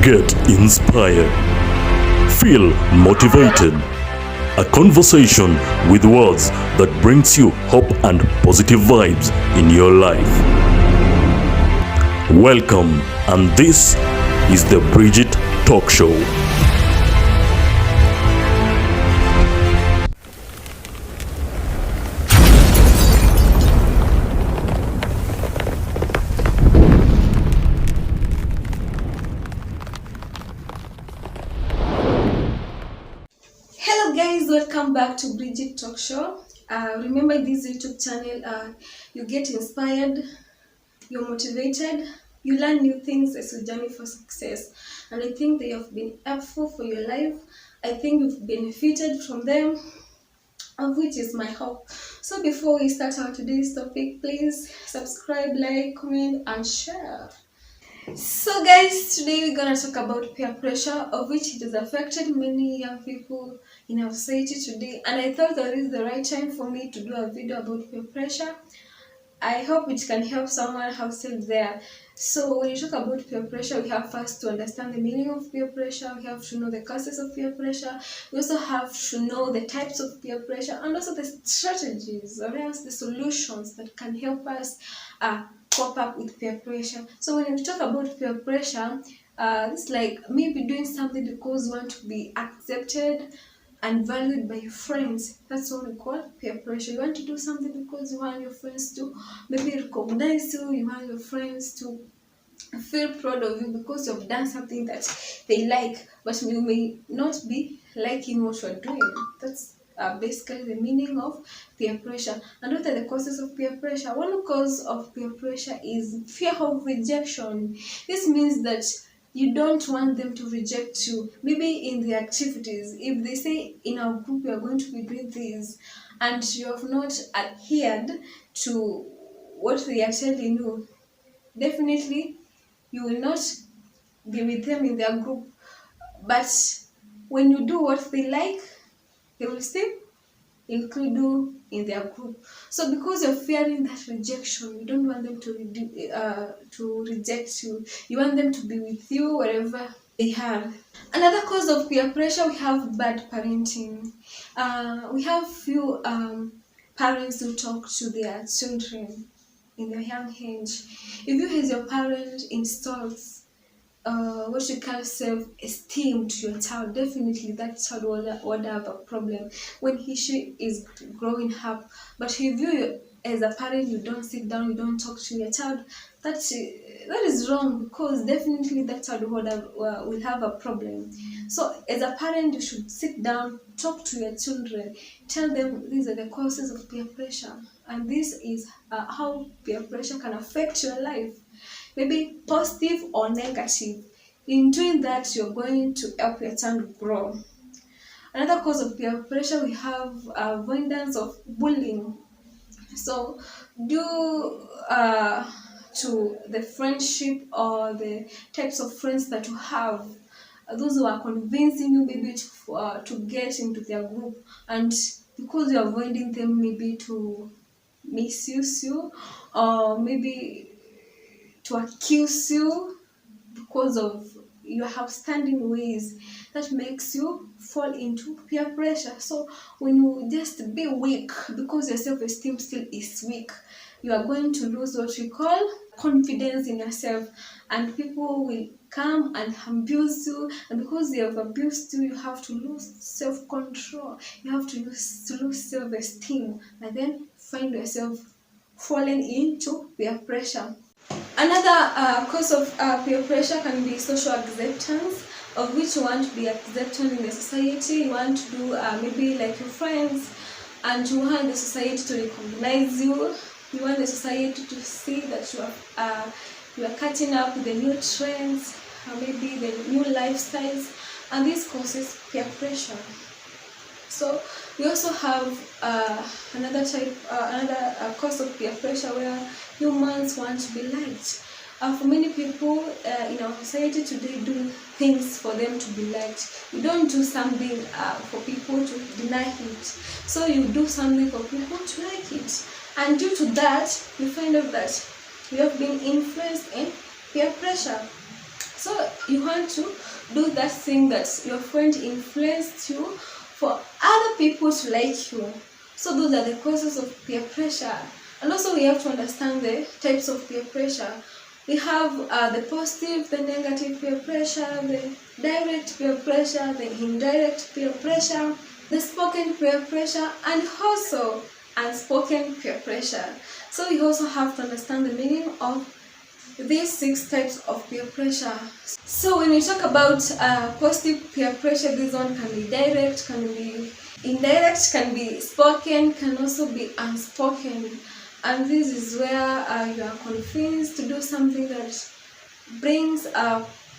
Get inspired. Feel motivated. A conversation with words that brings you hope and positive vibes in your life. Welcome, and this is the Bridget Talk Show. Hello guys, welcome back to Bridget Talk Show. Remember this YouTube channel, you get inspired, you're motivated, you learn new things as you journey for success. And I think they have been helpful for your life. I think you've benefited from them, of which is my hope. So before we start our today's topic, please subscribe, like, comment, and share. So guys, today we're gonna talk about peer pressure, of which it has affected many young people in our society today, and I thought that is the right time for me to do a video about peer pressure. I hope it can help someone outside there. So when you talk about peer pressure, we have first to understand the meaning of peer pressure. We have to know the causes of peer pressure. We also have to know the types of peer pressure and also the strategies or else the solutions that can help us cope up with peer pressure. So when we talk about peer pressure, it's like maybe doing something because you want to be accepted and valued by your friends. That's what we call peer pressure. You want to do something because you want your friends to maybe recognize you, you want your friends to feel proud of you because you've done something that they like, but you may not be liking what you're doing. That's basically the meaning of peer pressure. And what are the causes of peer pressure? One cause of peer pressure is fear of rejection. This means that you don't want them to reject you, maybe in the activities. If they say in our group we are going to be doing this and you have not adhered to what they are telling you, definitely you will not be with them in their group. But when you do what they like, they will still include you in their group. So because you're fearing that rejection, you don't want them to reject you. You want them to be with you wherever they are. Another cause of peer pressure, we have bad parenting. We have few parents who talk to their children in their young age. If you as your parent installs what you call self-esteem to your child, definitely that child will have a problem when she is growing up. But if you as a parent, you don't sit down, you don't talk to your child, that is wrong, because definitely that child will have a problem. So as a parent, you should sit down, talk to your children, tell them these are the causes of peer pressure, and this is how peer pressure can affect your life, maybe positive or negative. In doing that, you're going to help your child grow. Another cause of peer pressure, we have avoidance of bullying. So due to the friendship or the types of friends that you have, those who are convincing you maybe to get into their group, and because you're avoiding them, maybe to misuse you or maybe to accuse you because of your outstanding ways, that makes you fall into peer pressure. So when you just be weak because your self-esteem still is weak, you are going to lose what we call confidence in yourself, and people will come and abuse you, and because they have abused you, you have to lose self-control, you have to lose self-esteem, and then find yourself falling into peer pressure. Another cause of peer pressure can be social acceptance, of which you want to be accepted in the society. You want to do maybe like your friends, and you want the society to recognize you. You want the society to see that you are catching up with the new trends, maybe the new lifestyles, and this causes peer pressure. So we also have another cause of peer pressure, where humans want to be liked. For many people in our society today, do things for them to be liked. You don't do something for people to deny it. So you do something for people to like it. And due to that, you find out that you have been influenced in peer pressure. So you want to do that thing that your friend influenced you for other people to like you. So those are the causes of peer pressure. And also we have to understand the types of peer pressure. We have the positive, the negative peer pressure, the direct peer pressure, the indirect peer pressure, the spoken peer pressure, and also unspoken peer pressure. So we also have to understand the meaning of these 6 types of peer pressure. So when we talk about positive peer pressure, this one can be direct, can be indirect, can be spoken, can also be unspoken. And this is where you are convinced to do something that brings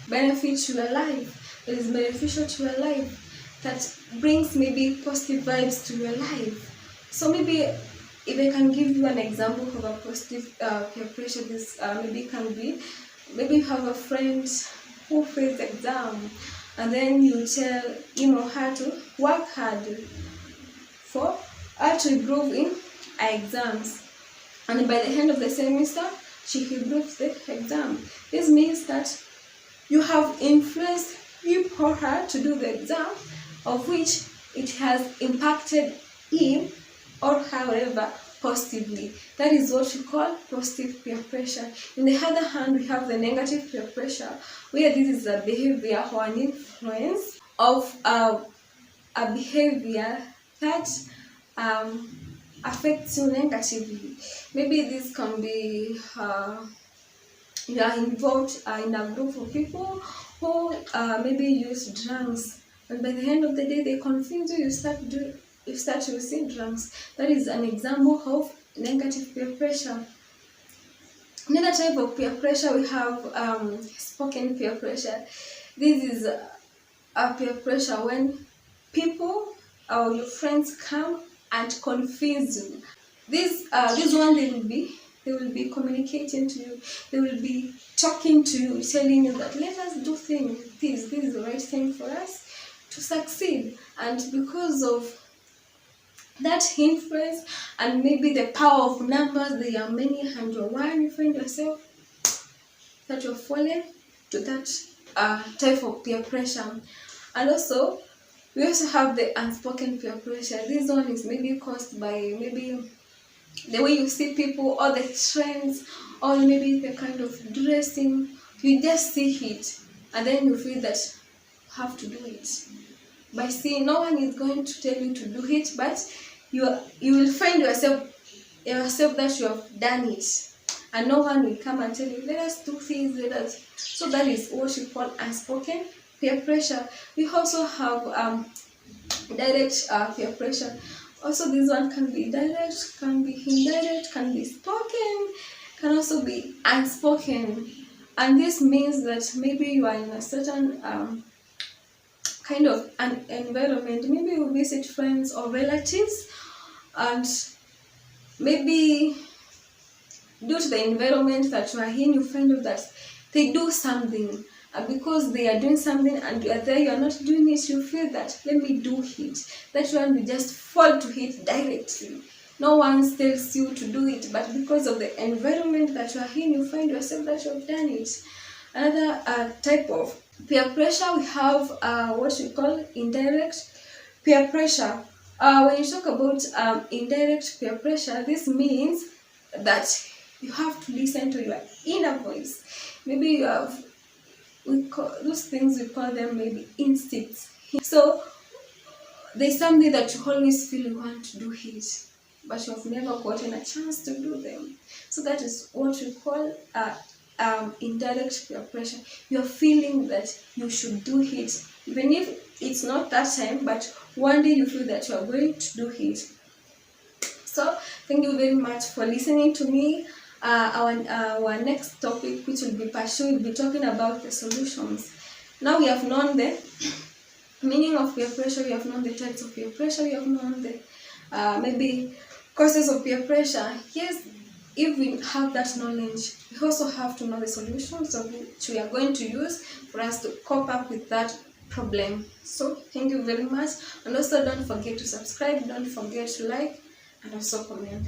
benefit to your life, that is beneficial to your life, that brings maybe positive vibes to your life. So maybe if I can give you an example of a positive peer pressure, this maybe can be, maybe you have a friend who fails exam, and then you tell him or her to work hard for her to improve in her exams, and by the end of the semester she improves the exam. This means that you have influenced him or her to do the exam, of which it has impacted him or however positively. That is what we call positive peer pressure. On the other hand, we have the negative peer pressure, where this is a behavior or an influence of a behavior that affects you negatively. Maybe this can be you are involved in a group of people who maybe use drugs, and by the end of the day they convince you, you start using drugs. That is an example of negative peer pressure. Another type of peer pressure, we have spoken peer pressure. This is a peer pressure when people or your friends come and convince you. This one, they will be communicating to you, they will be talking to you, telling you that let us do things, this is the right thing for us to succeed. And because of that influence and maybe the power of numbers, they are many and you're one, you find yourself that you're falling to that type of peer pressure. And also we also have the unspoken peer pressure. This one is maybe caused by maybe the way you see people, or the trends, or maybe the kind of dressing. You just see it and then you feel that you have to do it. By seeing, no one is going to tell you to do it, but you will find yourself that you have done it, and no one will come and tell you let us do things, let us. So that is what we call unspoken peer pressure. We also have direct peer pressure. Also, this one can be direct, can be indirect, can be spoken, can also be unspoken. And this means that maybe you are in a certain kind of an environment. Maybe you visit friends or relatives, and maybe due to the environment that you are in, you find out that they do something. And because they are doing something and you are there, you are not doing it, you feel that let me do it. That one will just fall to it directly. No one tells you to do it, but because of the environment that you are in, you find yourself that you have done it. Another type of peer pressure, we have what we call indirect peer pressure. When you talk about indirect peer pressure, this means that you have to listen to your inner voice. Maybe you have, those things, we call them maybe instincts. So there's something that you always feel you want to do it, but you have never gotten a chance to do them. So that is what we call indirect peer pressure. You're feeling that you should do it, even if it's not that time, but one day you feel that you are going to do it. So thank you very much for listening to me. Our next topic, which will be part 2, will be talking about the solutions. Now we have known the meaning of peer pressure, we have known the types of peer pressure, we have known the maybe causes of peer pressure. Yes, if we have that knowledge, we also have to know the solutions of which we are going to use for us to cope up with that problem. So thank you very much, and also don't forget to subscribe, don't forget to like, and also comment.